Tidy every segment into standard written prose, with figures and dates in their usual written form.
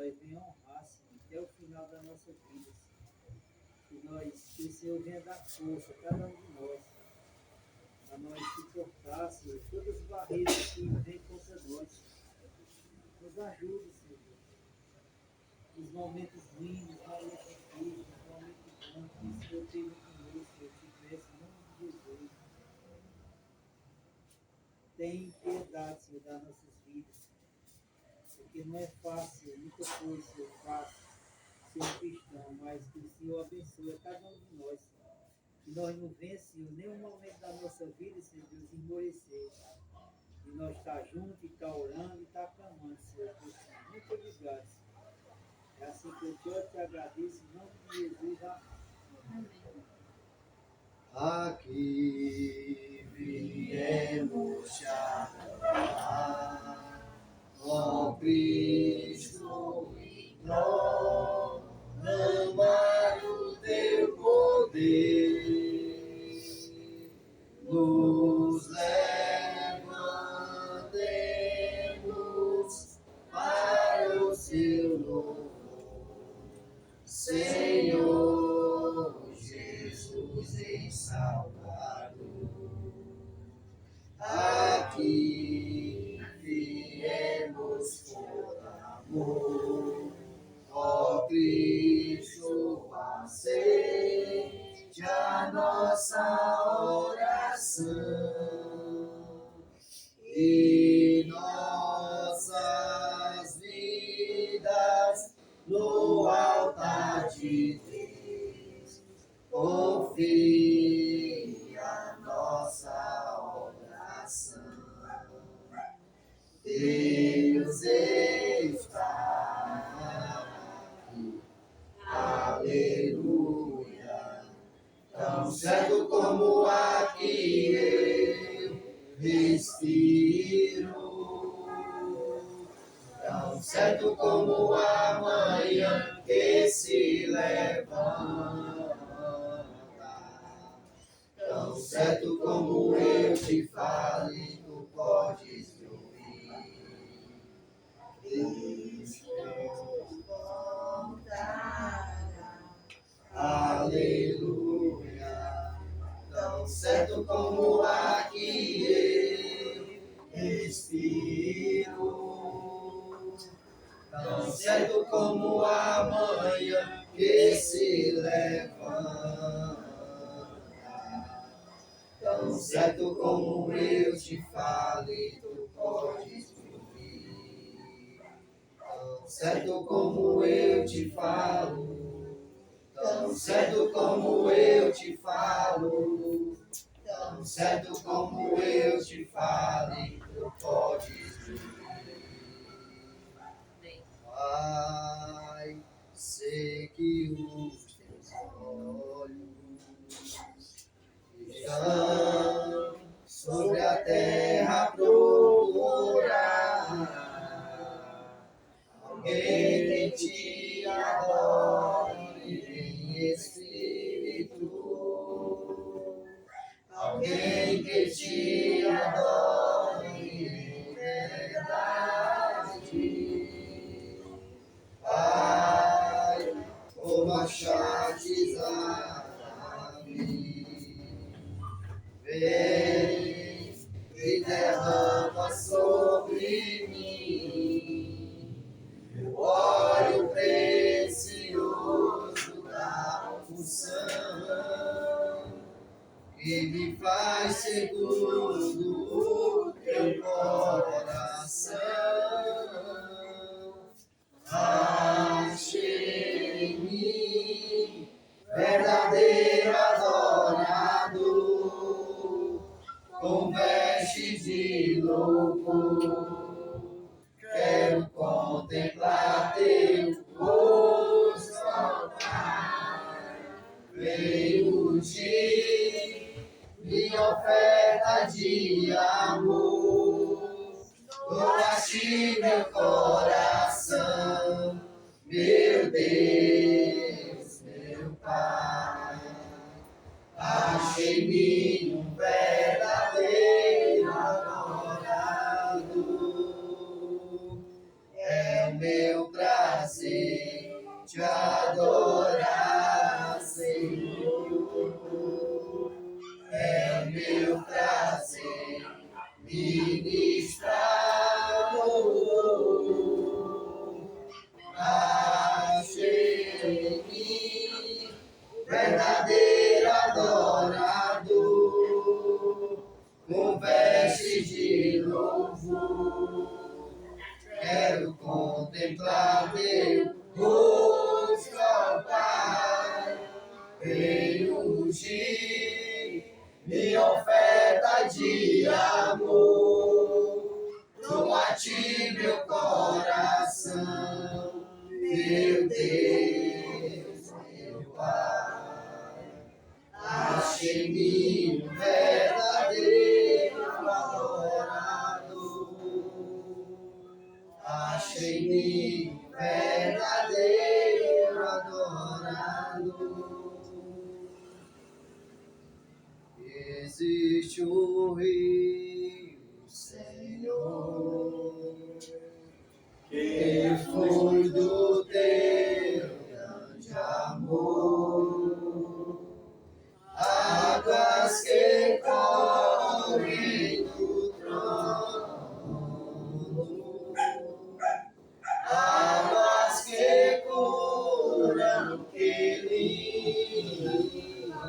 nós venha honrar, Senhor, até o final da nossa vida, Senhor. Que o Senhor venha dar força a cada um de nós, para nós suportar, Senhor, todas as barreiras que vêm contra nós. Nos ajude, Senhor, nos momentos ruins, nos momentos difíceis, nos momentos bons, que o Senhor esteja conosco, eu te peço, em nome de Jesus. Tem piedade, Senhor, das nossas vidas, porque não é fácil, nunca foi, Senhor, fácil ser um cristão, mas que o Senhor abençoe a cada um de nós, Senhor. Que nós não venhamos, nenhum momento da nossa vida, Senhor Deus, esmorecer. E nós estar juntos, e estar orando, e estar clamando, Senhor. Muito obrigado, Senhor. É assim que eu te agradeço, em nome de Jesus. Amém. Aqui viemos te adorar, ó Cristo, e proclamar o teu poder. Nos levantemos para o seu louvor, Senhor Jesus em Salvador. Aqui viemos por amor, ó Cristo, aceite a nossa oração e nossas vidas no altar de Deus. Confia nossa oração. Deus está aqui. Aleluia. Tão certo como aqui eu respiro, tão certo como a manhã que se levanta, tão certo como eu te fale, tu podes me ouvir. Deus voltará. Aleluia. Tão certo como aqui eu respiro, tão certo como a manhã que se levanta, tão certo como eu te fale, tu podes me ouvir. Tão certo como eu te falo, tão certo como eu te falo, tão certo como eu te fale, tu podes me ouvir. Pai, sei que os teus olhos estão sobre a terra a procurar alguém que te adore em espírito, alguém que te adore em verdade. Pai, como achaste a Davi, vem e derrama sobre mim o óleo precioso da unção, que me faz segundo o teu coração. Achei em mim verdadeiro adorador, com vestes de louvor. Quero contemplar teu rosto, ó Pai. Veio de minha oferta de amor, doaste meu coração, meu Deus, meu Pai. Achei em mim um verdadeiro adorador. É o meu prazer prazer te adorar, Senhor. É meu prazer ministrar louvor. Achei em mim verdadeiro adorador, com vestes de louvor. Quero contemplar teu rosto, ó Pai. Venho ungir minha oferta de amor. Dou a ti meu coração, meu Deus, meu Pai. Achei em mim um verdadeiro adorador. Achei em mim um verdadeiro adorador. Existe um rio, Senhor, que foi do teu grande amor. Águas que correm do trono, águas que curam, que limpam,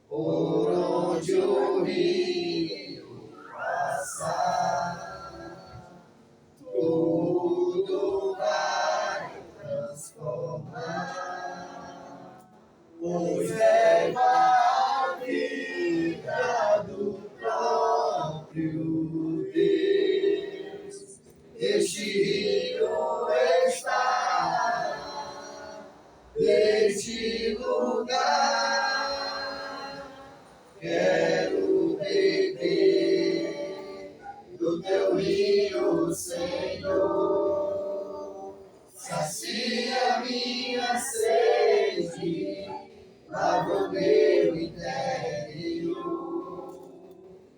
por onde o rio passar, tudo vai transformar, pois leva a vida do próprio Deus. Este rio está neste lugar. Quero beber do teu rio, Senhor. Sacia minha sede, lava o meu interior.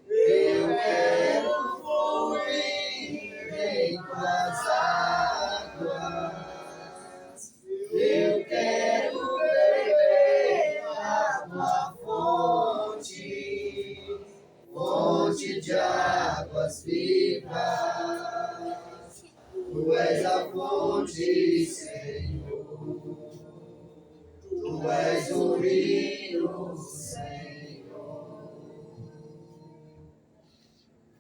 Eu quero fluir em tuas águas. Eu quero beber a tua fonte, fonte de águas vivas. Tu és a fonte, Senhor. Tu és o rio, Senhor.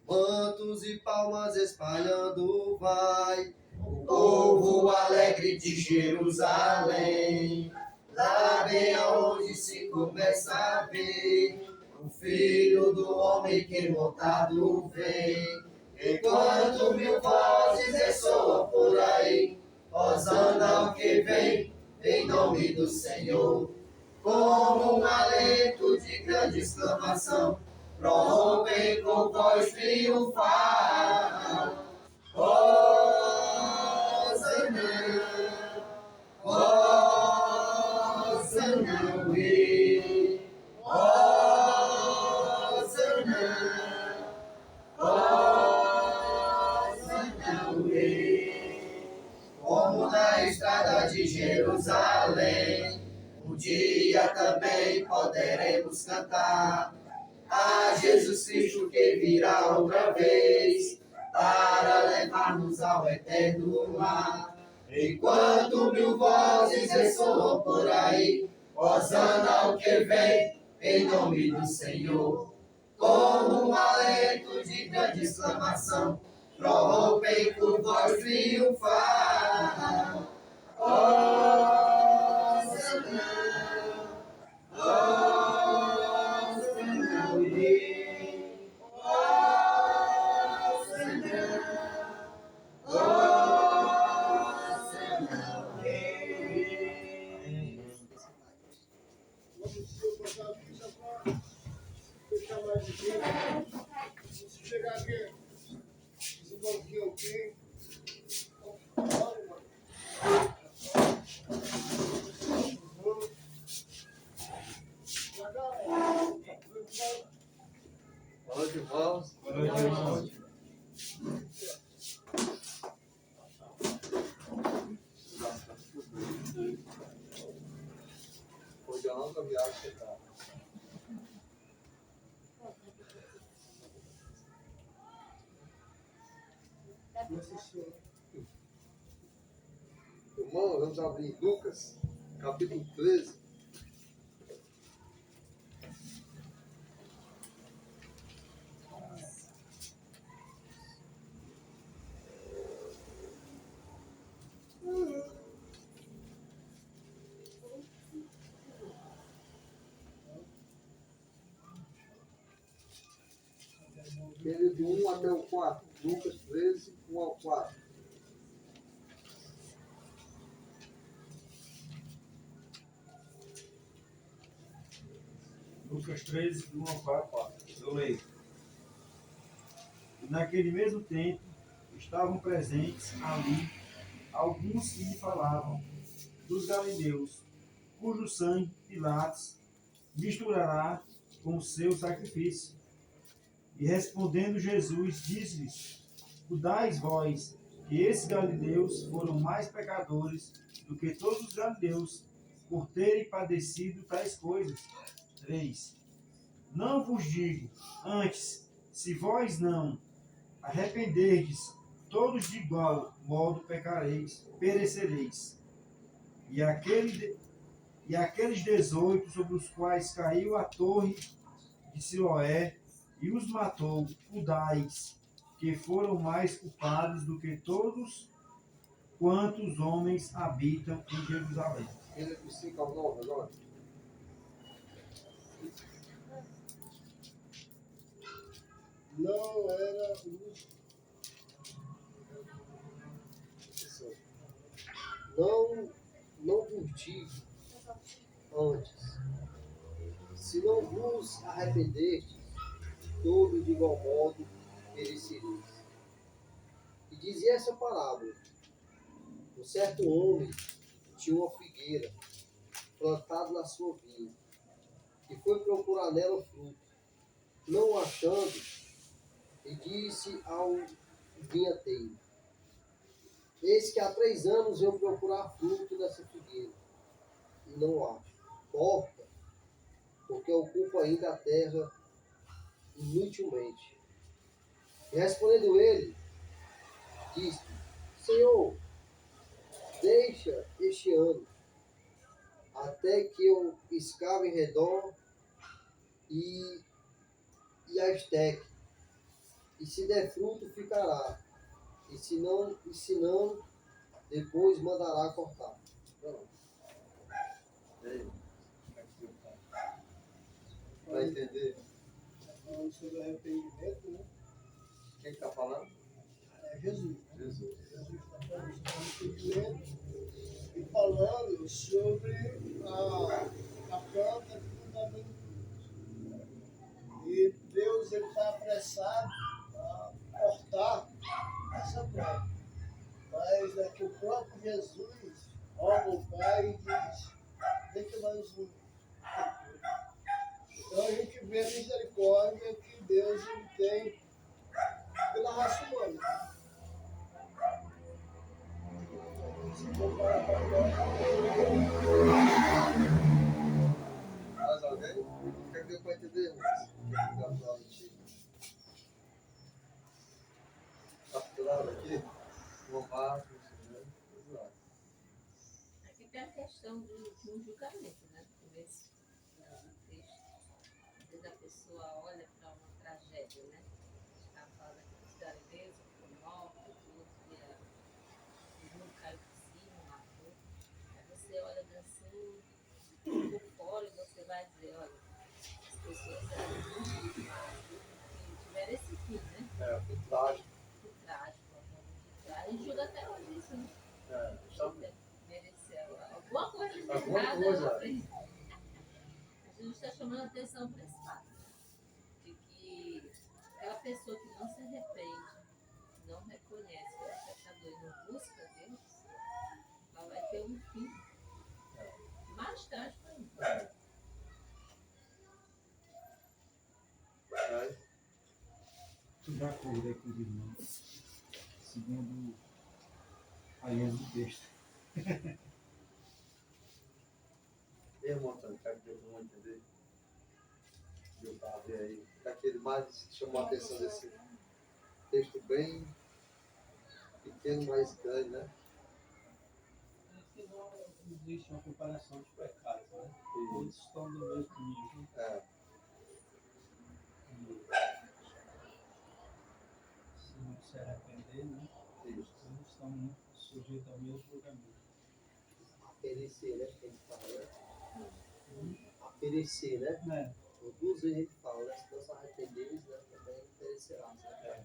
Mantos e palmas espalhando vai o povo alegre de Jerusalém. Lá bem aonde se começa a ver o Filho do Homem que montado vem. Enquanto mil vozes ressoam por aí, hosana ao que vem, em nome do Senhor. Como um alento de grande exclamação, prorrompem com voz triunfal. Hosana, Hosana, Rei. Hosana, Hosana, Rei. Como na estrada de Jerusalém, um dia também poderemos cantar a Jesus Cristo que virá outra vez para levar-nos ao eterno lar. Enquanto mil vozes ressoam por aí, hosana ao que vem, em nome do Senhor. Como um alento de grande exclamação, prorrompem com voz triunfal. Hosana, Hosana, Rei. Hosana, Hosana, Rei. Vamos botar a ficha para fechar mais de tempo. Se chegar aqui, esse banquinho aqui. acho que tá. Não assistiu. Irmão, vamos abrir Lucas, capítulo 13. Ele do 1 até o 4. Lucas 13, 1 ao 4. Lucas 13, do 1 ao 4. Eu leio. E naquele mesmo tempo estavam presentes ali alguns que lhe falavam dos galileus, cujo sangue Pilatos misturará com o seu sacrifício. E respondendo Jesus, disse-lhes: Cuidais vós que esses galileus foram mais pecadores do que todos os galileus, por terem padecido tais coisas. 3. Não vos digo, antes, se vós não arrependerdes, todos de igual modo perecereis. E aqueles 18 sobre os quais caiu a torre de Siloé e os matou, cuidais, que foram mais culpados do que todos quantos homens habitam em Jerusalém. Ele é do 5 ao 9 agora. Não era não vos digo antes, se não vos arrependerdes, todos de igual modo perecereis. E dizia essa parábola: um certo homem tinha uma figueira plantada na sua vinha, e foi procurar nela fruto. Não achando, e disse ao vinhateiro: Eis que há 3 anos eu procurar fruto dessa figueira, e não acho. Corta, porque ocupa ainda a terra inutilmente. E respondendo ele, disse: Senhor, deixa este ano, até que eu escave em redor e a esteque. E se der fruto, ficará. E se não, depois mandará cortar. Pronto. Vai entender? Falando sobre arrependimento, né? Quem está falando? É Jesus. Jesus está falando sobre arrependimento e falando sobre a planta que não está dando fruto. E Deus está apressado a cortar essa planta. Mas é que o próprio Jesus olha o Pai e diz: deixa mais um. Então a gente vê a misericórdia que Deus tem pela raça humana. Se comparar com mais alguém? O que é que deu para entender, irmãos? O que é que deu para entender? Capturado aqui? Louvado, vamos lá. Aqui tem a questão do julgamento, né? No começo do texto. Às vezes a pessoa olha para uma tragédia, né? Está falando aqui dos galileus, que foram mortos, outros o mundo caiu por cima, matou. Aí você olha assim, por fora, e você vai dizer: olha, as pessoas eram que tiveram esse fim, né? Que trágico. Que trágico, a gente julga até hoje isso, né? Mereceu alguma coisa de errada. Jesus está chamando a atenção para esse fato, de que aquela pessoa que não se arrepende, não reconhece que é pecador e não busca Deus, ela vai ter um fim mais trágico ainda. De acordo aí com os irmãos, segundo a linha do texto. irmão Antônio, quero que eu vou entender. Eu estava vendo aí. Daquele mais chamou a atenção desse texto bem pequeno, mas grande, né? É que não existe uma comparação de pecados, né? Todos estão no mesmo nível. É, E se não se arrepender, né? isso. Todos estão sujeitos ao mesmo julgamento. A perecer, né? Que a gente fala, né? A perecer, né? É, Por duas vezes a gente fala, né? Se não se arrependeres, né? Também perecerás, né? é.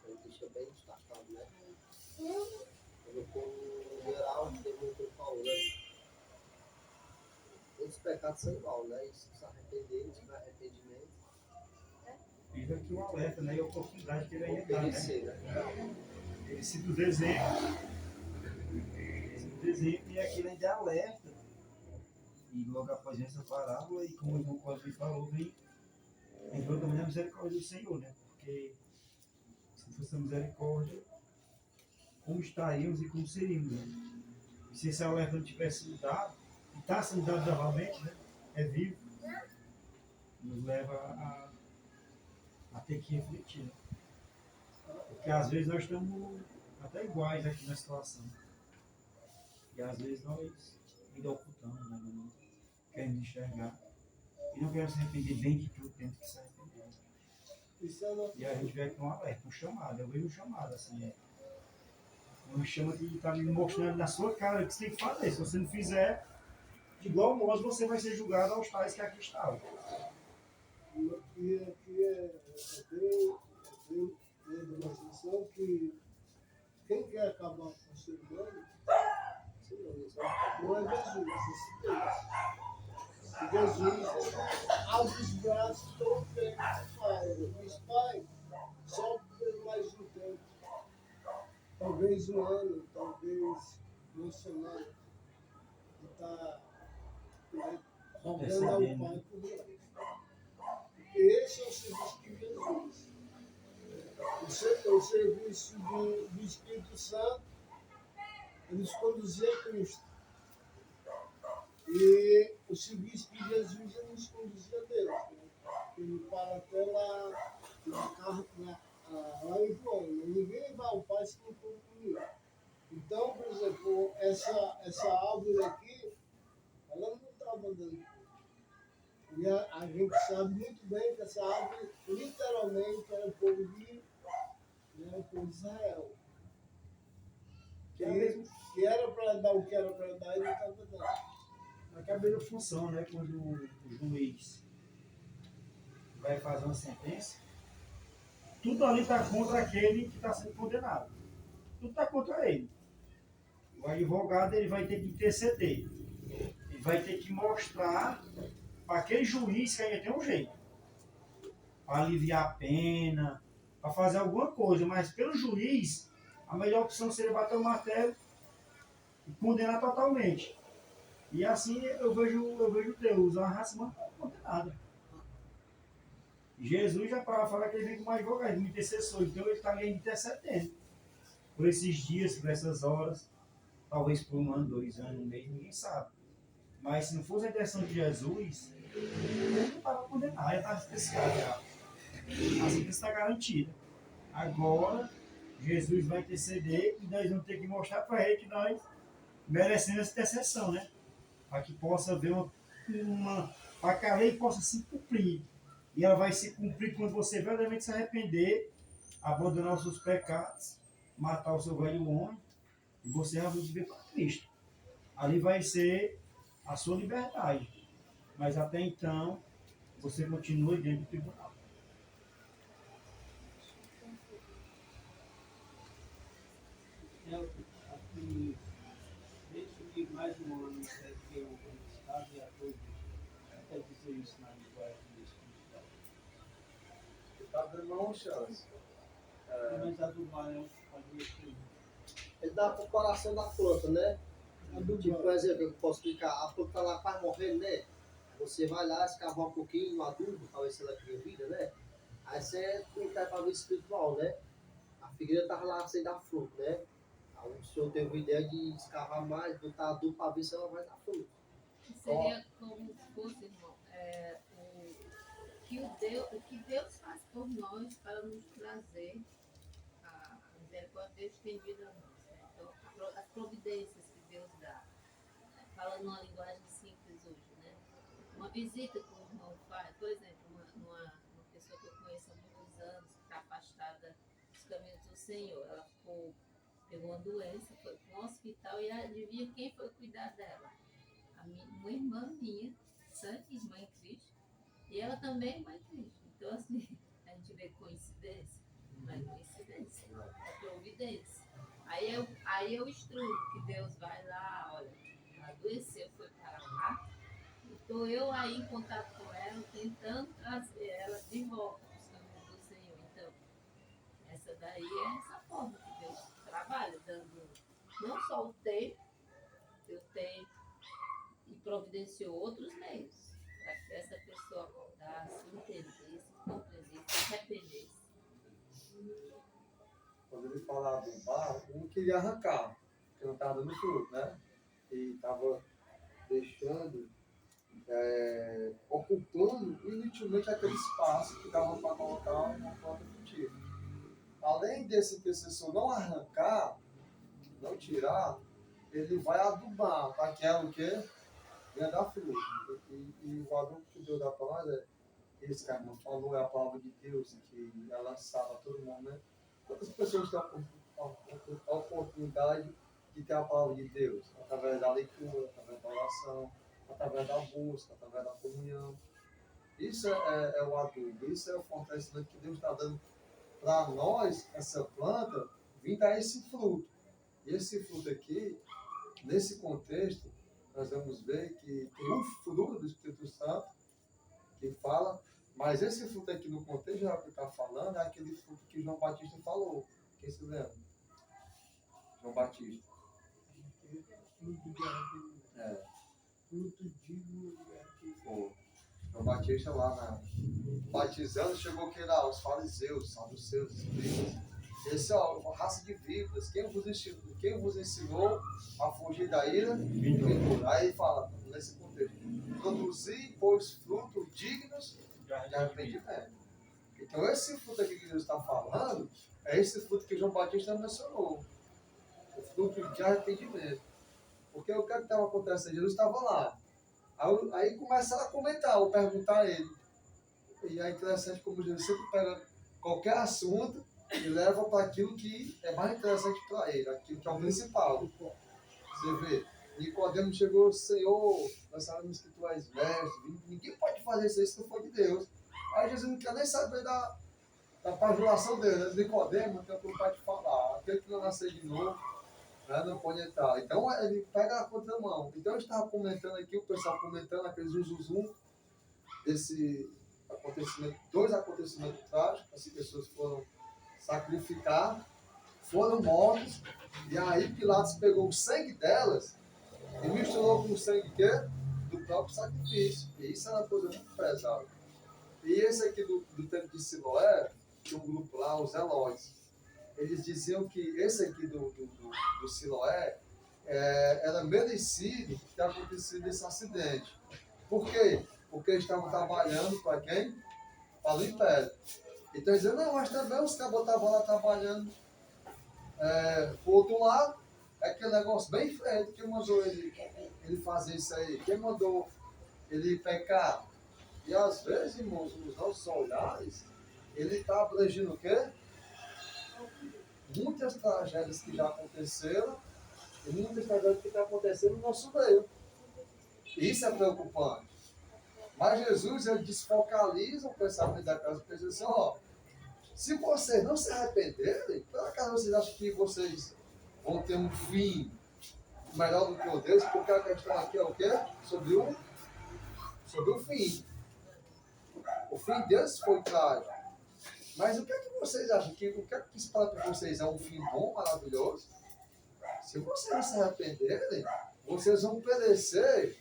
Então deixa bem destacado, né? No geral, tem muito Paulo, né? Todos os pecados são igual, né? E se arrepender, se tiver arrependimento, Fica aqui o alerta, né? E a oportunidade que ele ou ainda dá, né? perecer, né? Ele cita os exemplos. Esse exemplo e aqui ele ainda alerta. E logo após essa parábola, e como o irmão Cosme falou, vem lembrou também a misericórdia do Senhor, né? Porque se não fosse a misericórdia, como estaríamos e como seríamos, né? E se esse alerta não tivesse sido dado, e está sendo dado novamente, né? É vivo, nos leva a ter que refletir, né? Porque às vezes nós estamos até iguais aqui na situação. E às vezes nós ainda ocultamos, né? Não queremos enxergar. E não queremos se arrepender bem de tudo dentro que se arrepender. Isso é uma E a gente vê aqui um alerta, um chamado. Eu vejo um chamado, assim, uma chama que está me mostrando na sua cara que você tem que fazer. Se você não fizer, de igual modo você vai ser julgado aos tais que aqui estavam. E aqui é bem demonstração que quem quer acabar com o ser humano não é Jesus, é Deus. E Jesus abre os braços tão bem do Pai. Diz, Pai, só por mais um tempo. Talvez um ano, talvez uma semana. De estar rogando ao Pai por nós. Esse é o serviço de Jesus. O serviço do Espírito Santo é nos conduzir a Cristo. E o serviço de Jesus é nos conduzir a Deus. Né? Ele fala até lá em João, ninguém vai ao Pai se não for comigo. Então, por exemplo, essa árvore aqui, ela não está abandonando. E a gente sabe muito bem que essa árvore, literalmente, era o povo de Israel. Que era para dar o que era para dar e não estava dando. Acaba a mesma função, né? Quando o juiz vai fazer uma sentença, tudo ali está contra aquele que está sendo condenado. Tudo está contra ele. O advogado ele vai ter que interceder. Ele vai ter que mostrar para aquele juiz que ainda tem um jeito. Para aliviar a pena, para fazer alguma coisa. Mas pelo juiz, a melhor opção seria bater o martelo e condenar totalmente. E assim eu vejo Deus, uma raça humana condenada. Jesus já para falar que ele vem como advogado, como intercessor, então ele está ali intercedendo. Por esses dias, por essas horas, talvez por 1 ano, 2 anos, 1 mês, ninguém sabe. Mas se não fosse a intenção de Jesus, ele não estava condenado, já estava sentenciado já. A sentença está garantida. Agora, Jesus vai interceder e nós vamos ter que mostrar para ele que nós merecemos essa intercessão, né? Para que possa haver para que a lei possa se cumprir. E ela vai se cumprir quando você verdadeiramente se arrepender, abandonar os seus pecados, matar o seu velho homem, e você vai viver para Cristo. Ali vai ser a sua liberdade. Mas até então, você continua dentro do tribunal. Aqui, desde que mais um ano que eu estava e a coisa, até dizer isso na linguagem espiritual. Está dando uma chance. Mas a do Barão pode ser. Ele dá a comparação da planta, né? Tipo, por exemplo, eu posso explicar, a planta está lá quase morrendo, né? Você vai lá, escavar um pouquinho no adubo, para ver se ela cria vida, né? Aí você vai para o espiritual, né? A figueira estava lá sem dar fruto, né? Aí o senhor teve a ideia de escavar mais, botar adubo para ver se ela vai dar fruto. Seria como se fosse, irmão, o que Deus faz por nós para nos trazer a misericórdia estendida a nós. Né? Então, as providências que Deus dá, né? Falando numa linguagem simples hoje, né? Uma visita que o irmão faz, por exemplo, uma pessoa que eu conheço há muitos anos, que está afastada dos caminhos do Senhor, ela pegou uma doença, foi para um hospital e adivinha quem foi cuidar dela? Uma irmã minha, sangue, irmã em Cristo, e ela também é irmã em Cristo. Então, assim, a gente vê coincidência, não é coincidência, é providência. Aí eu instruo que Deus vai lá, olha, ela adoeceu, foi para lá, estou eu aí em contato com ela, tentando trazer ela de volta para os caminhos do Senhor. Então, essa daí é essa forma que Deus trabalha, dando não só o tempo, eu tenho e providenciou outros meios para que essa pessoa acordasse, entendesse, compreendesse, se arrependesse. Quando ele falava do barro, um queria arrancar, porque não estava dando fruto, né? E estava deixando, ocupando inutilmente aquele espaço que dava para colocar uma planta frutífera. Além desse intercessor não arrancar, não tirar, ele vai adubar para aquela o quê? Venha dar fruto. E o adubo que Deus dá para nós é esse que a irmã falou, é a palavra de Deus, que ela salva a todo momento. Quantas pessoas têm a oportunidade de ter a palavra de Deus? Através da leitura, através da oração, através da busca, através da comunhão. Isso é o adubo, isso é o fortalecimento que Deus está dando para nós, essa planta, vir dar esse fruto. E esse fruto aqui, nesse contexto, nós vamos ver que tem um fruto do Espírito Santo que fala, mas esse fruto aqui no contexto geral que está falando é aquele fruto que João Batista falou. Quem se lembra? João Batista. Fruto de arrependimento. Fruto digno de arrependimento. João Batista lá batizando, chegou que lá, os fariseus, saduceus, escribas. Esse é uma raça de víboras. Quem vos ensinou a fugir da ira? Aí fala, nesse contexto, produzir, pois, frutos dignos de arrependimento. Então, esse fruto aqui que Deus está falando, é esse fruto que João Batista mencionou. O fruto de arrependimento. Porque o que estava acontecendo? Jesus estava lá. Aí começaram a comentar, ou perguntar a ele. E é interessante como Jesus sempre pega qualquer assunto e leva para aquilo que é mais interessante para ele, aquilo que é o principal. Você vê, Nicodemo chegou, Senhor, nós sabemos que tu és mestre, ninguém pode fazer isso se não for de Deus. Aí Jesus não quer nem saber da pajulação dele, né? Nicodemo, não tem vontade de falar, aquele que não nasceu de novo, né, não pode entrar. Então ele pega a contramão. Então eu estava comentando aqui, o pessoal comentando aquele zum desse acontecimento, 2 acontecimentos trágicos, as pessoas foram sacrificar, foram mortos, e aí Pilatos pegou o sangue delas e misturou com o sangue do próprio sacrifício. E isso é uma coisa muito pesada. E esse aqui do tempo de Siloé, tinha um grupo lá, os Elóis, eles diziam que esse aqui do Siloé era merecido ter acontecido esse acidente. Por quê? Porque eles estavam trabalhando para quem? Para o Império. Então eles diziam, não, mas também os cabos estavam lá trabalhando por outro lado, é aquele negócio bem feito. Quem mandou ele fazer isso aí? Quem mandou ele pecar? E às vezes, irmãos, os nossos olhares, ele está abrangindo o quê? Muitas tragédias que já aconteceram e muitas tragédias que estão acontecendo no nosso meio. Isso é preocupante. Mas Jesus, ele desfocaliza o pensamento daquelas pessoas assim, ó, se vocês não se arrependerem, por acaso vocês acham que vocês vão ter um fim melhor do que o deles? Porque a questão aqui é o quê? Sobre o fim. O fim deles foi trágico. Mas o que é que vocês acham? O que é que espera para vocês? É um fim bom, maravilhoso? Se vocês não se arrependerem, vocês vão perecer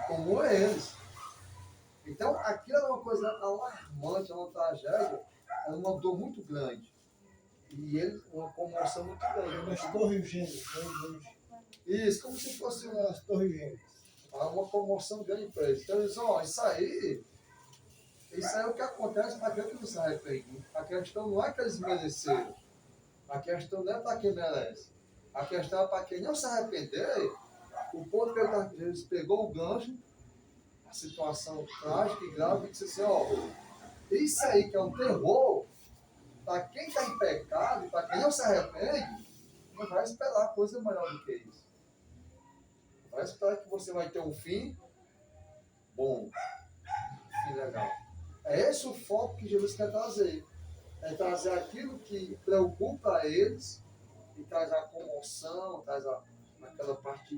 como eles. Então, aquilo era uma coisa alarmante, uma tragédia, era uma dor muito grande. E eles, uma comoção muito grande. As torres gêmeas, né? Isso, como se fosse As torres gêmeas. há uma comoção grande para eles. Então eles dizem, ó, isso aí é o que acontece para aquele que não se arrepende. A questão não é que eles mereceram. A questão não é para quem merece. A questão é para quem não se arrepender. O ponto que Jesus pegou o gancho, a situação trágica e grave, e disse assim, ó, isso aí que é um terror, para quem está em pecado e para quem não se arrepende, não vai esperar coisa maior do que isso. Vai esperar que você vai ter um fim bom, um fim legal. É esse o foco que Jesus quer trazer. É trazer aquilo que preocupa eles e traz a comoção, traz aquela parte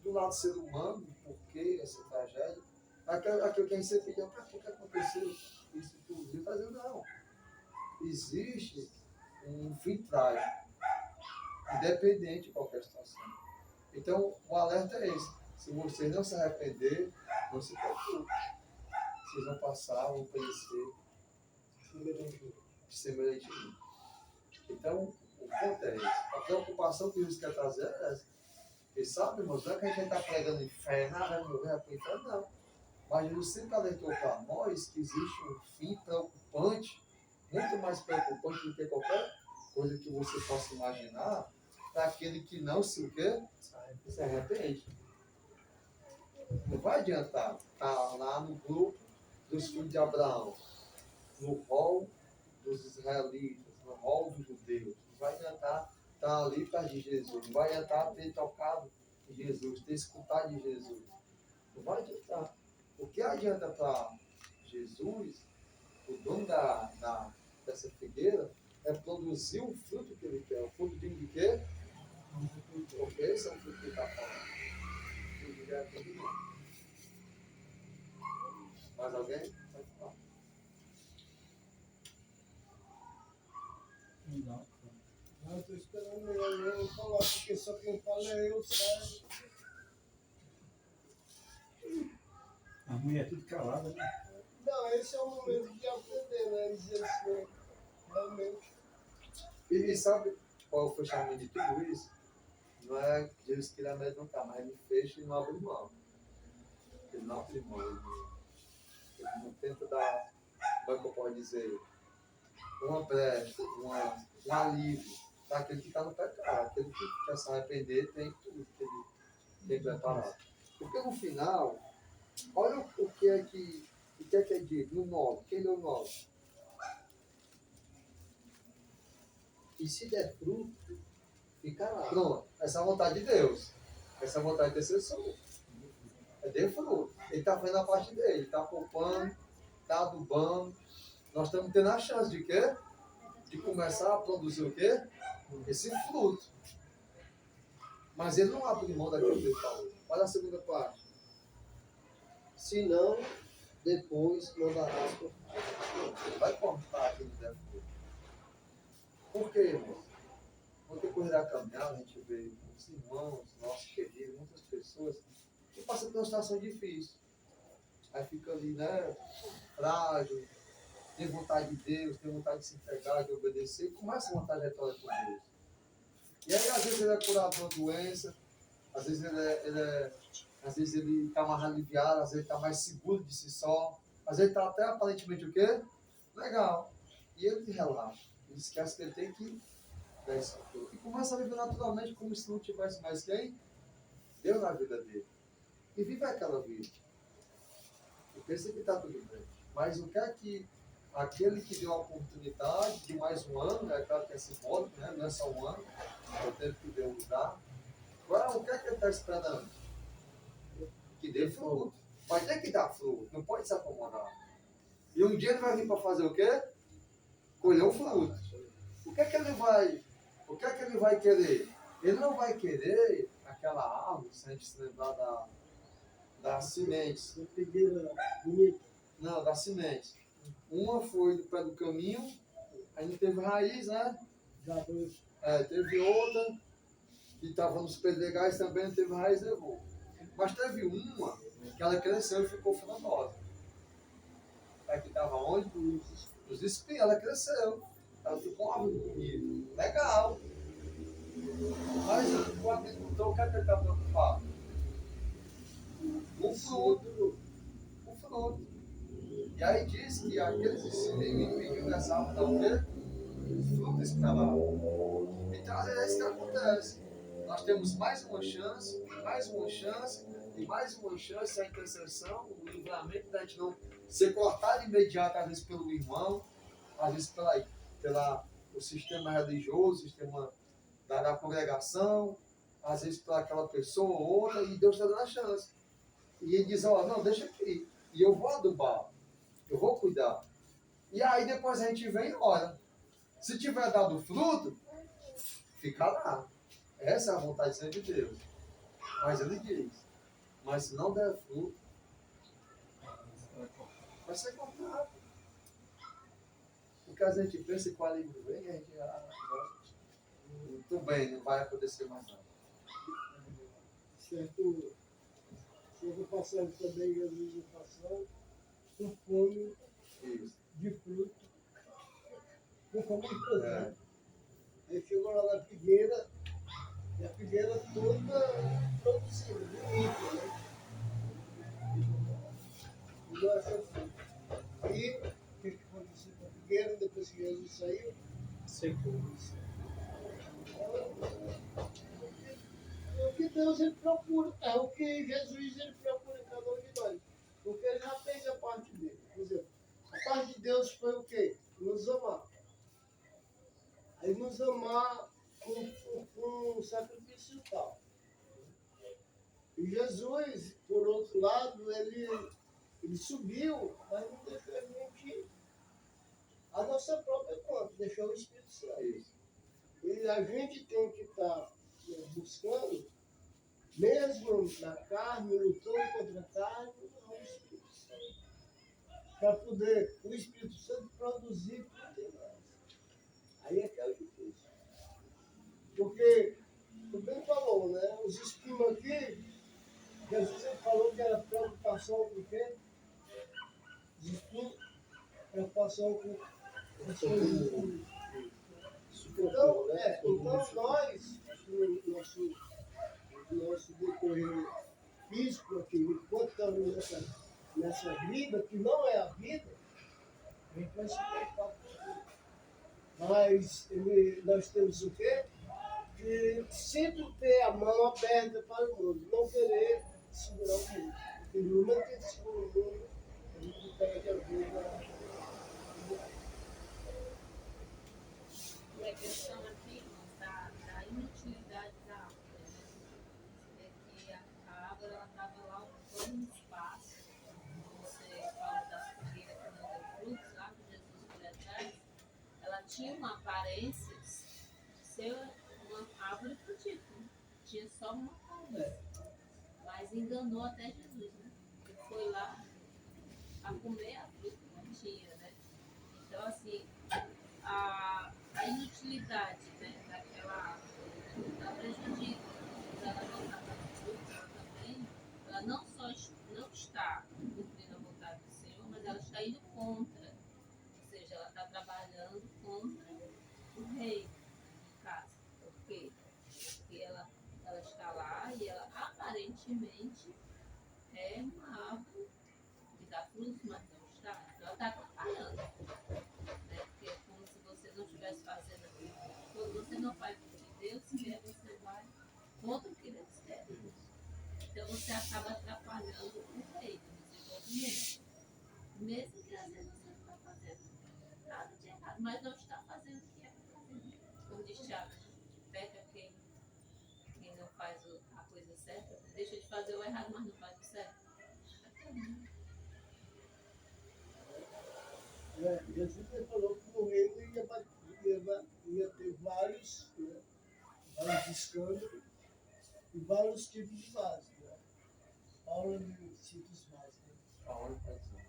do lado ser humano, por que essa tragédia. Aquilo que a gente sempre pediu, para que aconteceu isso tudo? Ele está dizendo, não. Existe um fim trágico, independente de qualquer situação. Então, o alerta é esse. Se vocês não se arrepender, não se preocupe. Vocês vão passar, vão perecer semelhantemente. Então, o ponto é esse. A preocupação que Jesus quer trazer é essa. E sabe, irmãos, não é que a gente está pregando inferno, vai morrer para o inferno, não. Mas Jesus sempre alertou para nós que existe um fim preocupante, muito mais preocupante do que qualquer coisa que você possa imaginar, para aquele que não se arrepende. Não vai adiantar estar lá no grupo dos filhos de Abraão, no rol dos israelitas, no rol dos judeus. Não vai adiantar estar ali perto de Jesus. Não vai adiantar ter tocado de Jesus, ter escutado de Jesus. Não vai adiantar. O que adianta para Jesus, o dono dessa figueira, é produzir o fruto que ele quer. O fruto de quê? Porque esse é o fruto que ele está falando. Mais alguém? Pode falar. Não. Não, estou esperando eu falar, porque só quem fala é eu, sabe? A mulher é tudo calada, né? Não, esse é o momento de aprender, né? Dizer assim, realmente. E sabe qual foi o chamamento de tudo isso? Não é que Deus queria amedrontar, mas ele fecha e não abre mão. Ele não abre mão, ele não tenta dar, como é que eu posso dizer, uma brecha, um alívio para aquele que está no pecado. Aquele que quer se arrepender tem tudo que ele tem preparado. Porque no final, olha o que é dito no 9. Quem deu o 9? E se der fruto, ficará. Pronto. Essa é a vontade de Deus. Essa é a vontade de intercessor. É de fruto. Ele está fazendo a parte dele. Ele está poupando, está adubando. Nós estamos tendo a chance de quê? De começar a produzir o quê? Esse fruto. Mas ele não abre mão daquilo que ele falou. Olha a segunda parte. Se não, depois mandarás por Vai cortar aquilo que der fruto. Por quê, irmão? No decorrer da caminhada, a gente vê muitos irmãos, nossos queridos, muitas pessoas que passam por uma situação difícil. Aí fica ali, né, frágil, tem vontade de Deus, tem vontade de se entregar, de obedecer, e começa uma trajetória com Deus. E aí, às vezes, ele é curado de uma doença, às vezes ele está mais aliviado, às vezes ele está mais seguro de si só, às vezes está até aparentemente o quê? Legal. E ele relaxa. Ele esquece que ele tem que dar isso tudo. E começa a viver naturalmente como se não tivesse mais quem? Deus na vida dele. E vive aquela vida. E pensa que está tudo bem. Mas o que é que aquele que deu a oportunidade de mais um ano, é claro que é simbólico, né? Não é só um ano, é o tempo que Deus dá. Agora, o que é que ele está esperando? Que dê fruto. Vai ter que dar fruto, não pode se acomodar. E um dia ele vai vir para fazer o quê? Colher o fruto. O que é que ele vai querer? Ele não vai querer aquela árvore, se a gente se lembrar das sementes. Não, das sementes. Uma foi do pé do caminho, aí não teve raiz, né? Teve outra, que estava nos pedregais também, não teve raiz, levou. Mas teve uma que ela cresceu e ficou frondosa. Que estava onde? Nos espinhos, ela cresceu. Ela ficou uma árvore bonita. Legal. Mas o agricultor, o que é que ele está preocupado? o fruto. O fruto. E aí diz que aqueles discípulos pediram nessa árvore da o quê? Fruto esperado. Então, às vezes é isso que acontece. Nós temos mais uma chance, mais uma chance, e mais uma chance, a intercessão, o livramento da gente não ser cortado imediato, às vezes pelo irmão, às vezes pela o sistema religioso, o sistema da congregação, às vezes por aquela pessoa ou outra, e Deus está dando a chance. E ele diz, ó, não, deixa aqui, e eu vou adubar, eu vou cuidar. E aí depois a gente vem e ora. Se tiver dado fruto, fica lá. Essa é a vontade de Deus. Mas ele diz, mas se não der fruto, vai ser cortado. Porque a gente pensa que o alívio vem, a gente muito bem, não vai acontecer mais nada. Certo passagem também, Jesus passando, com fome Isso. de fruto, com fome de fruto. Né? Aí chegou lá na figueira, e a figueira toda produzida, bonita, né? E não achou fruto. Aí, o que aconteceu com a figueira, depois que Jesus saiu? Secou. O que Deus ele procura, é o que Jesus ele procura em cada um de nós. Porque ele já fez a parte dele. Por exemplo, a parte de Deus foi o quê? Nos amar. Aí nos amar com um sacrifício tal. E Jesus, por outro lado, ele subiu, mas não deixou a gente a nossa própria conta, deixou o Espírito Santo. E a gente tem que estar buscando, mesmo na carne, lutando contra a carne, o Espírito Santo. Para poder o Espírito Santo produzir fruto em nós. Aí é que é o difícil. Porque, o bem falou, né? Os espinhos aqui, Jesus ele falou que era preocupação com o quê? Os espinhos, preocupação com as coisas do então, nós, nosso decorrer físico aqui, enquanto estamos nessa vida, que não é a vida, a gente vai se preocupar com isso. Mas nós temos o quê? De sempre ter a mão aberta para o mundo, não querer segurar o mundo. Porque no momento que a gente segura o mundo, a gente perde a vida. E a questão aqui, irmãos, da inutilidade da árvore, né? É que a árvore estava lá ocupando um espaço. Você fala da figueira que não deu frutos, lá que Jesus foi atrás. Ela tinha uma aparência de ser uma árvore frutífera. Tinha só uma aparência. Mas enganou até Jesus, né? Ele foi lá a comer a fruta que não tinha, né? Então, assim, a inutilidade, né, daquela árvore está prejudica. Ela não está dando frutos, ela também, ela não só não está cumprindo a vontade do Senhor, mas ela está indo contra. Ou seja, ela está trabalhando contra o rei, no caso. Por quê? Porque ela está lá e ela aparentemente é uma árvore que dá frutos, mas não está. Então ela está atrapalhando. Né? Porque é como se você não estivesse fazendo aquilo. Quando você não faz o que Deus quer, você vai contra o que Deus quer. Então você acaba atrapalhando o reino, o desenvolvimento. Mesmo que às vezes você não está fazendo nada de errado, mas não está fazendo o que é para fazer. Como diz Tiago, peca quem não faz a coisa certa, deixa de fazer o errado, mas não faz o certo. Jesus falou que no reino ia ter vários, né, vários escândalos e vários tipos de vasos. Né? Paulo cita os vasos. Né?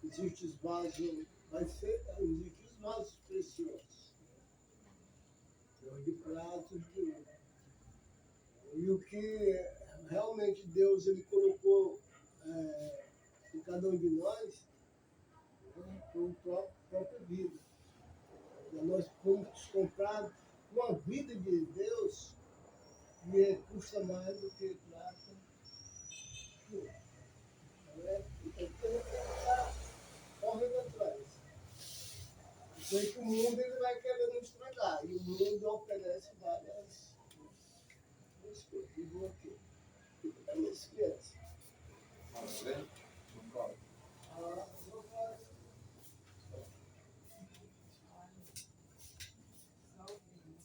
Existem os vasos, existem os vasos preciosos. De prato, de ouro. E o que realmente Deus ele colocou em cada um de nós, né, foi a própria vida. E nós fomos comprados uma vida de Deus que custa mais do que, claro, estabelece várias coisas. Digo aqui. É isso que é. Tá vendo? Concordo.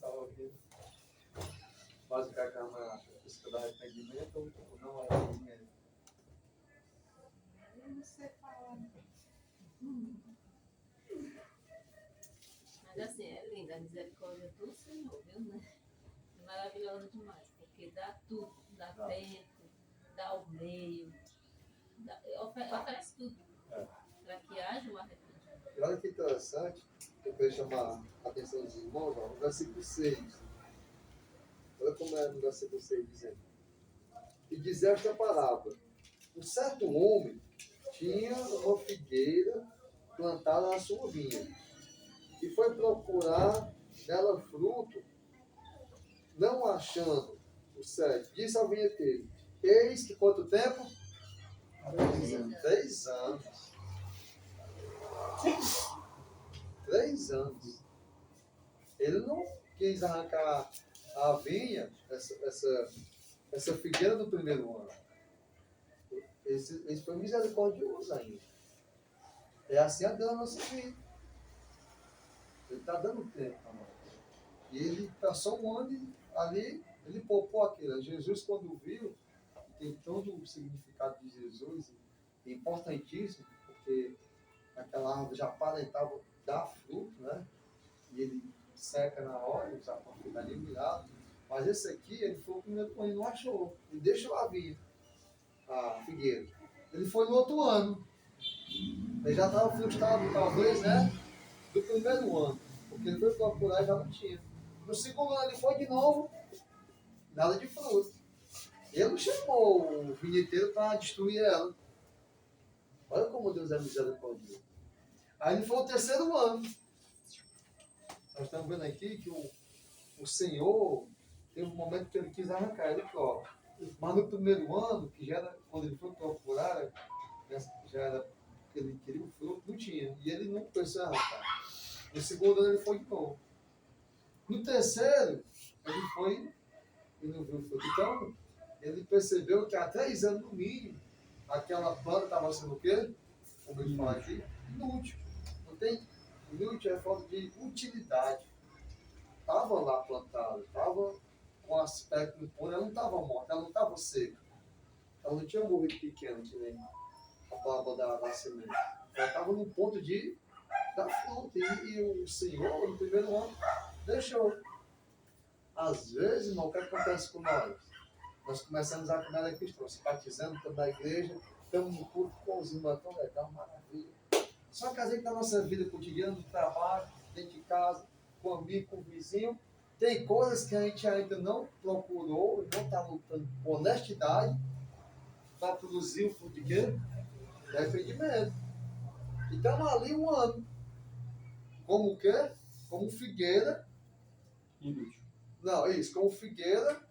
Tá ouvindo? Mas o que a Câmara precisa dar arrependimento ou não arrependimento? Eu não sei falar. Mas assim, é linda a misericórdia do Senhor, viu, né? É maravilhosa demais, porque dá tudo, dá tempo, dá o meio, oferece tudo para que haja um arrependimento. E olha que interessante, eu queria chamar a atenção dos irmãos, ó, no versículo 6. Olha como é no versículo 6 dizendo. E diz esta parábola: um certo homem tinha uma figueira plantada na sua vinha e foi procurar nela fruto, não achando o certo. Disse ao vinheteiro: eis que quanto tempo? 3 anos. 3 anos. Ele não quis arrancar a vinha, essa figueira do primeiro ano. Esse foi misericordioso ainda. É assim a Deus na nossa vida. Ele está dando tempo para nós. E ele passou um ano ali, ele poupou aquilo. Jesus, quando viu, tem todo o significado de Jesus, é importantíssimo, porque aquela árvore já aparentava dar fruto, né? E ele seca na hora, já fica ali virado. Mas esse aqui, ele foi o primeiro que ele não achou. Ele deixou a vinha, a figueira. Ele foi no outro ano. Ele já estava frustrado, talvez, né? Do primeiro ano. Porque ele foi procurar e já não tinha. No segundo ano ele foi de novo, nada de fruto. Ele chamou o vinheteiro para destruir ela. Olha como Deus é misericordioso. Aí ele foi o terceiro ano. Nós estamos vendo aqui que o Senhor teve um momento que ele quis arrancar ele próprio. Mas no primeiro ano, que já era, quando ele foi procurar, já era que ele queria o fruto, não tinha. E ele não precisou arrancar. No segundo ano ele foi de novo. No terceiro, ele foi e não viu o fruto. Então, ele percebeu que há 3 anos no mínimo, aquela planta estava sendo o quê? Como ele fala aqui, inútil. Não tem inútil, é falta de utilidade. Estava lá plantada, estava com aspecto impuro, ela não estava morta, ela não estava seca. Ela não tinha morrido pequena, que nem a parábola da semente. Ela estava no ponto de dar fruto. E o Senhor, no primeiro ano, deixou. Às vezes, irmão, o que acontece com nós? Nós começamos a caminhar cristã, se batizando, estamos na igreja, estamos no culto com os irmãos, tão legal, maravilha. Só que a gente, na nossa vida cotidiana, no trabalho, dentro de casa, com amigo, com vizinho, tem coisas que a gente ainda não procurou, não está lutando com honestidade para produzir o fruto de quê? De arrependimento. Então, ali um ano. Como o quê? Como figueira. Inútil. Não, isso, como figueira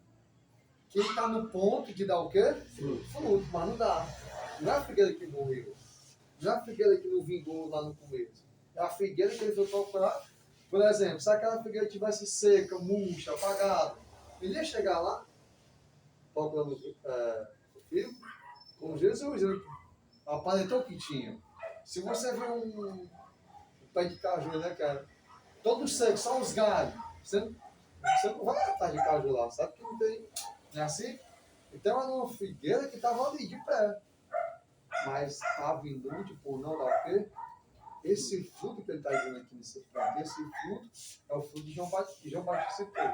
que está no ponto de dar o quê? Fruto, mas não dá. Não é a figueira que morreu. Não é a figueira que não vingou lá no começo. É a figueira que ele foi procurar. Por exemplo, se aquela figueira tivesse seca, murcha, apagada, ele ia chegar lá, procurando o filho, com Jesus. Ele aparentou que tinha. Se você vê um pé de caju, né, cara? Todo seco, só os galhos. Você não vai atrás de caju lá, sabe que não tem. Não é assim? Então era uma figueira que estava ali de pé. Mas estava inútil por não dar o quê? Esse fruto que ele está dizendo aqui nesse fruto, esse fruto é o fruto de João Batista, que João Batista citou.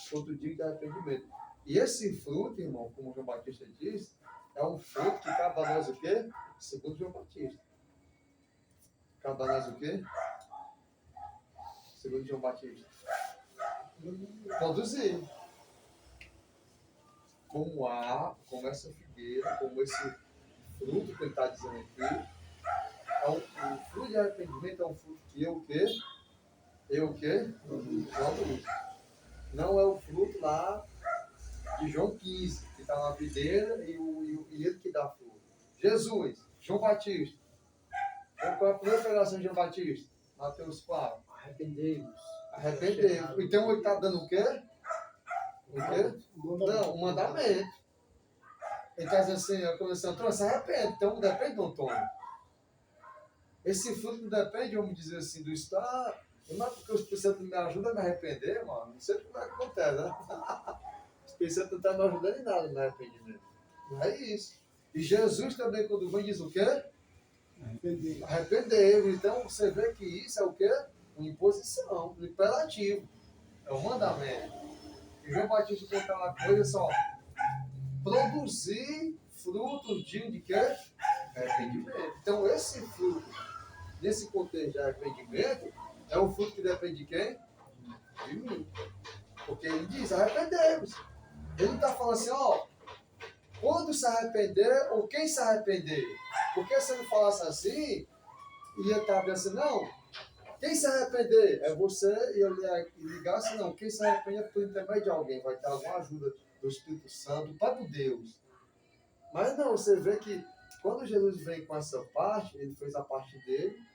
Fruto digno de arrependimento. E esse fruto, irmão, como João Batista diz, é um fruto que cabe a nós o quê? Segundo João Batista. Cabe a nós o quê? Segundo João Batista. Produzir. Como essa figueira, como esse fruto que ele está dizendo aqui, o fruto de arrependimento é um fruto que eu o quê? Eu o quê? Produzo. Não é o fruto lá de João 15, que está na videira e ele que dá fruto. Jesus, João Batista. Qual é a primeira pregação de João Batista? Mateus 4. Arrependei-vos. Arrependeu. Então ele está dando o quê? O quê? Não, o mandamento. Ele está dizendo assim, a comissão, Antônio, se arrepende. Então depende do Antônio. Esse fruto não depende, vamos dizer assim, do estar. Não é porque o Espírito Santo me ajuda a me arrepender, mano. Não sei como é que acontece, né? O Espírito Santo não está me ajudando em nada no arrependimento. Não é isso. E Jesus também, quando vem, diz o quê? Arrependeu. Então você vê que isso é o quê? Uma imposição, um imperativo. É um mandamento. E João Batista conta uma coisa só. Produzir frutos de quê? Arrependimento. Então esse fruto, nesse contexto de arrependimento, é um fruto que depende de quem? De mim. Porque ele diz, arrependemos. Ele não está falando assim, ó, quando se arrepender ou quem se arrepender. Porque se eu não falasse assim, ia estar pensando, não, quem se arrepender é você, e eu ligasse, não, quem se arrepende é por intermédio de alguém, vai ter alguma ajuda do Espírito Santo, do próprio Deus. Mas não, você vê que quando Jesus vem com essa parte, ele fez a parte dele,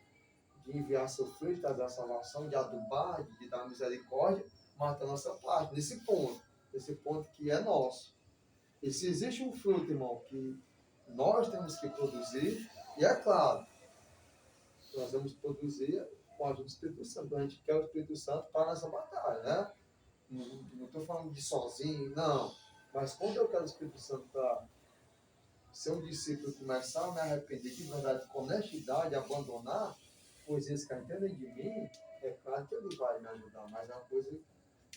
de enviar seu filho, de trazer a salvação, de adubar, de dar misericórdia, mas a nossa parte, nesse ponto que é nosso. E se existe um fruto, irmão, que nós temos que produzir, e é claro, nós vamos produzir com a ajuda do Espírito Santo. A gente quer o Espírito Santo para nossa batalha, né? Não estou falando de sozinho, não. Mas quando eu quero o Espírito Santo para ser um discípulo, começar a me arrepender de verdade, com honestidade, abandonar coisas que entendem de mim, é claro que ele vai me ajudar, mas é uma coisa,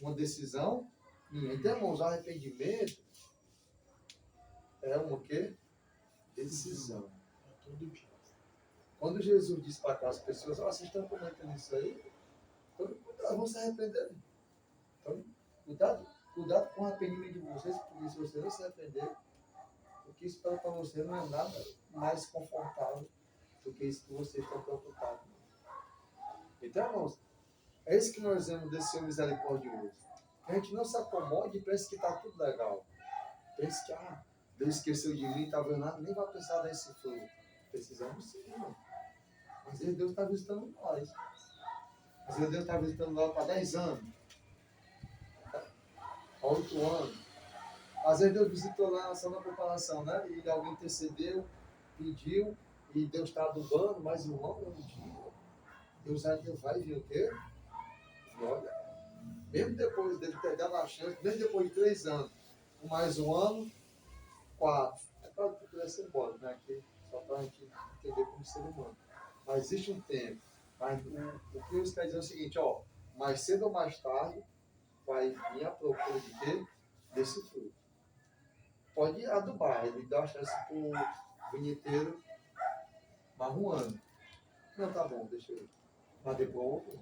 uma decisão minha. Então, irmãos, arrependimento é uma quê? Decisão. Quando Jesus disse para aquelas pessoas, vocês estão comentando isso aí? Então, cuidado, vão se arrepender. Então, cuidado com o arrependimento de vocês, porque se você não se arrepender, o que espera para você não é nada mais confortável do que isso que vocês estão preocupados. Então, irmãos, é isso que nós vemos desse Senhor misericordioso. A gente não se acomode e pensa que está tudo legal. Pensa que, Deus esqueceu de mim, está vendo nada, nem vai pensar nesse fruto. Precisamos sim, irmão. Às vezes Deus está visitando nós. Às vezes Deus está visitando nós para 10 anos. Há 8 anos. Às vezes Deus visitou lá só na preparação, né? E alguém intercedeu, pediu, e Deus está adubando, mas irmão, um dia, Deus vai vir o quê? E olha, mesmo depois dele ter dado a chance, mesmo depois de 3 anos, com mais um ano, 4. É claro que pudesse ser embora, né? Aqui, só para a gente entender como ser humano. Mas existe um tempo. Mas o que Deus quer dizer é o seguinte, ó, mais cedo ou mais tarde, vai vir a procura de quê? Desse fruto. Pode adubar, ele dá a chance para o vinheteiro marruano. Não, tá bom, deixa eu ir. Mas depois,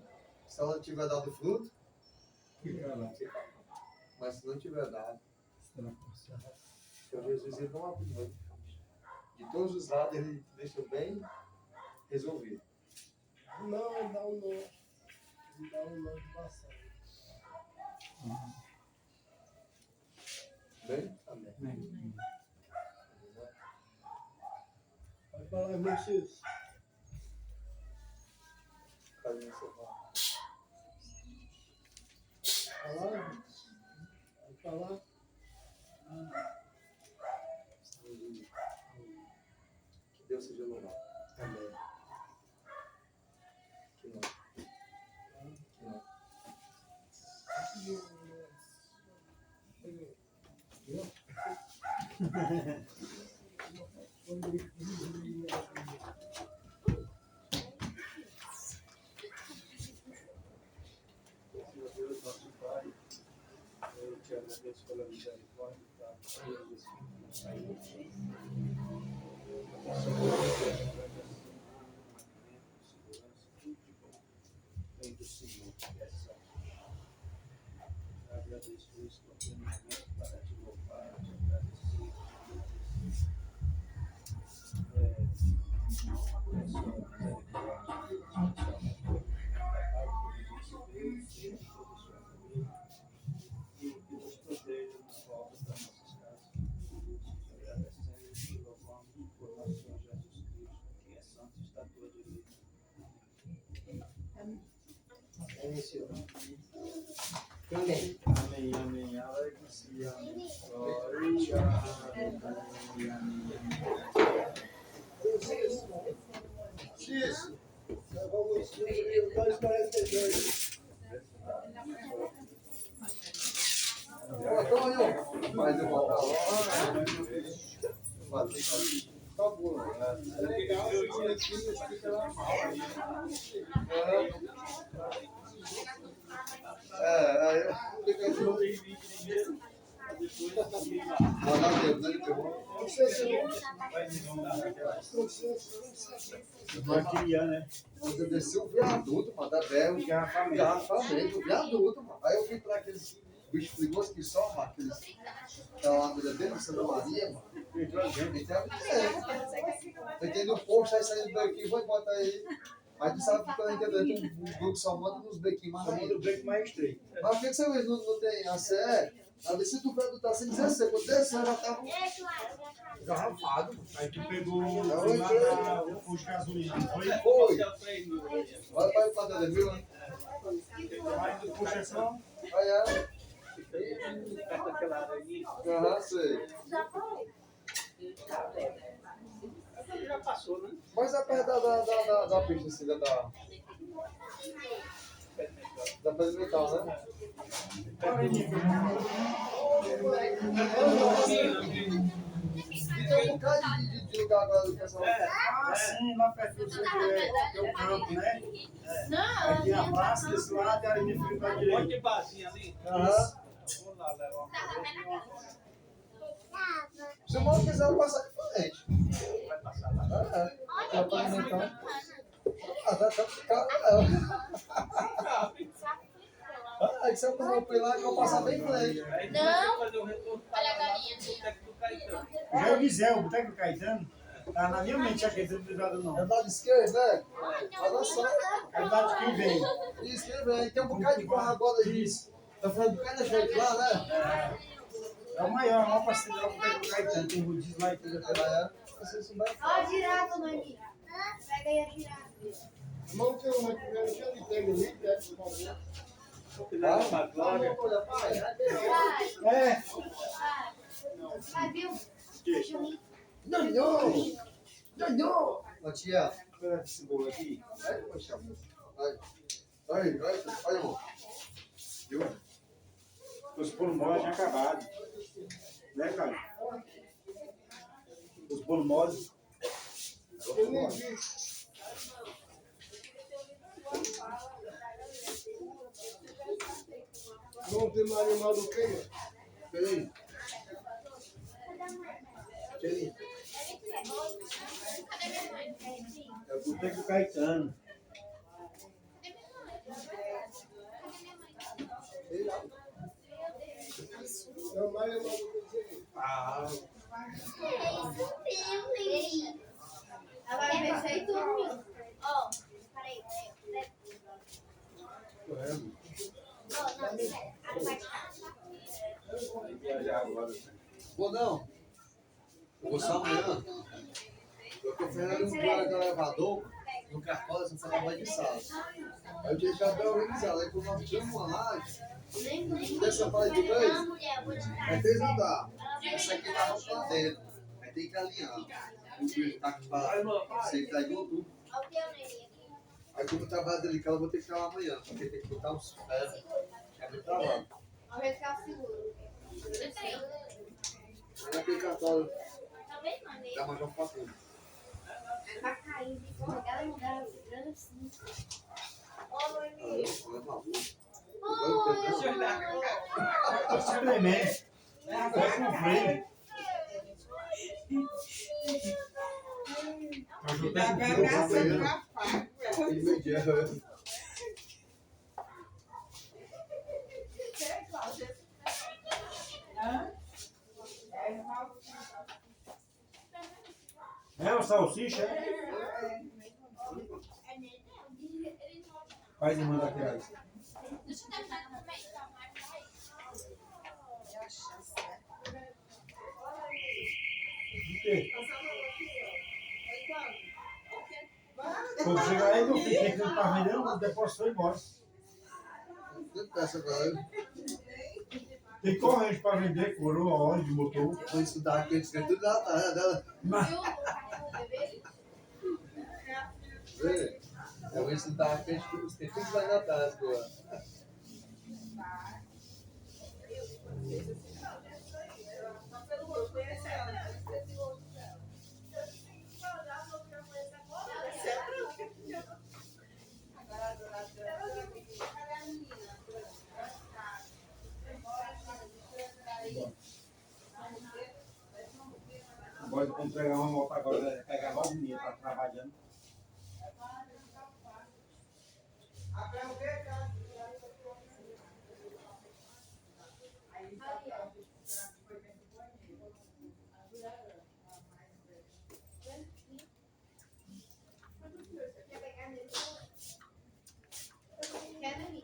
se ela tiver dado fruto, fica lá. Mas se não tiver dado, então Jesus ele não abre mão. De todos os lados ele deixa bem resolvido. Não, ele dá um não. Ele dá um não de passagem. Bem? Amém. Vai falar, irmão Cis. Cadê você falar? Falar? Vai falar? Que Deus seja louvado. Amém. Que não. Que não. Deus, nosso Pai, eu te agradeço pela misericórdia da Jesus vem do Senhor, eu agradeço por isso, por ter um momento para te louvar, te agradecer, Amém, Senhor. Mas eu vou falar. Tá bom. Aí eu fico mandar tempo, né? Vai criar, né? Você desceu o viaduto, mano, da Bel, garrafamento, o viaduto, mano. Aí eu fui pra aqueles bichos perigosos que só, mano, aqueles da Alameda dele, Santa Maria, mano. Então, você tem no posto, aí saindo do bequinho, vou botar aí. Aí tu sabe que quando a internet tem um grupo que só manda nos bequinhos mais Manda o break mais estreito. Mas por que você não tem a CE? A descida do viaduto tá sem 16, quando desceu já tava garrafado. Aí tu pegou o posto de gasolina, não foi? Foi. Vai para o Padre Mil, né? Aí do posto é só... Aí é. Aham, sei. Já passou, né? Mas é perto da pista, assim, da perimetral, né? E tem um bocado de lugar agora do pessoal. Ah, sim, lá perto do centro é o campo, né? Aí tem a praça desse lado e a linha fica pra direita. Onde barzinho ali? Aham. Vamos lá, levar uma Se o mal quiser, eu passar de frente. vai passar lá. Tá pavimentando. Tá ficando, aí se eu passar o lá, eu vou passar bem em frente. Aí tu vai fazer o retorno para lá no Boteco do Caetano. Já eu quiser, o Boteco do Caetano, tá na minha mente aqui, não tem nada não. É do lado esquerdo, né? Olha só. É o lado de quem vem. Isso, que vem. Tem um bocado de barra agora aí. Tá falando bocado da gente lá, né? É o maior parceiro do Boteco do Caetano, tem rodízio lá e tudo. Ó, a girafa, Mani. Pega aí a girafa. Não tem uma que ele tem ali, deve ser Leva pra glória. É. Vai, viu? Nhonhô! Ô tia, Espera esse bolo aqui. aí, poxa, aí, irmão. Viu? Os bolos moles já acabaram. Né, cara? Os bolos moles. Não tem mais animal do que? Peraí. É o Boteco do Caetano. Não mais animal do que? Ah, Ela vai ver isso aí tudo. Ó, peraí. Vou não. Eu vou só amanhã. Eu tô fazendo um plano do elevador, no cartório, você fala mais de sala. Aí eu tinha já bem organizado. Aí quando nós tínhamos uma laje, dessa parede de vez, é 3 andares. Essa aqui tá no plano dentro. Aí tem que alinhar. O bicho tá com você tá igual tudo. Aí como o trabalho delicado, eu vou ter que ficar lá amanhã, porque tem que botar os ferros. É muito trabalho. Ao ver que ela segura. Aí aquele cartório dá mais um pouquinho. Vai cair de fora. Ela não dá grande assim. Ô, Mani. simplesmente. Vai com freio. É o salsicha? Faz e manda atrás. De quê? Quando chegar aí, meu filho, tem que não tá vendendo, o depósito foi embora. Tem corrente para vender, coroa, óleo de motor. Vou estudar aqui, tudo na tarde dela. Eu vou estudar aqui, tem tudo lá na tarde agora. Agora, quando entregar uma moto agora, vai pegar logo o dinheiro, tá trabalhando. Quer pegar nele? Quer nele?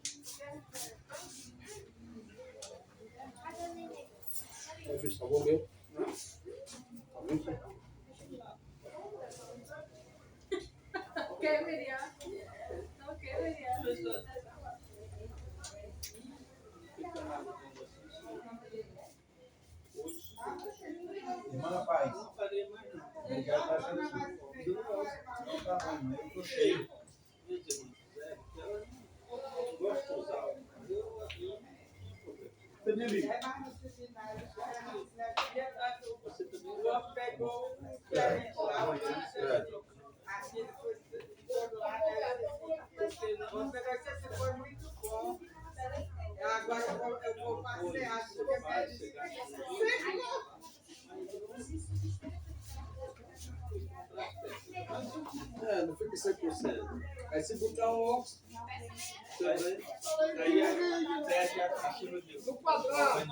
Salvou o meu? Ok, Miriam. Ok, Miriam. Irmã Paz, Não faria mais nada. obrigado por essa lição. Não tá bom, mas eu tô cheio. Gosto de usar. Você me liga. Você também gosta? Pegou Não fica 100%. Aí se botar um óculos, aí perde a acima de no quadrado.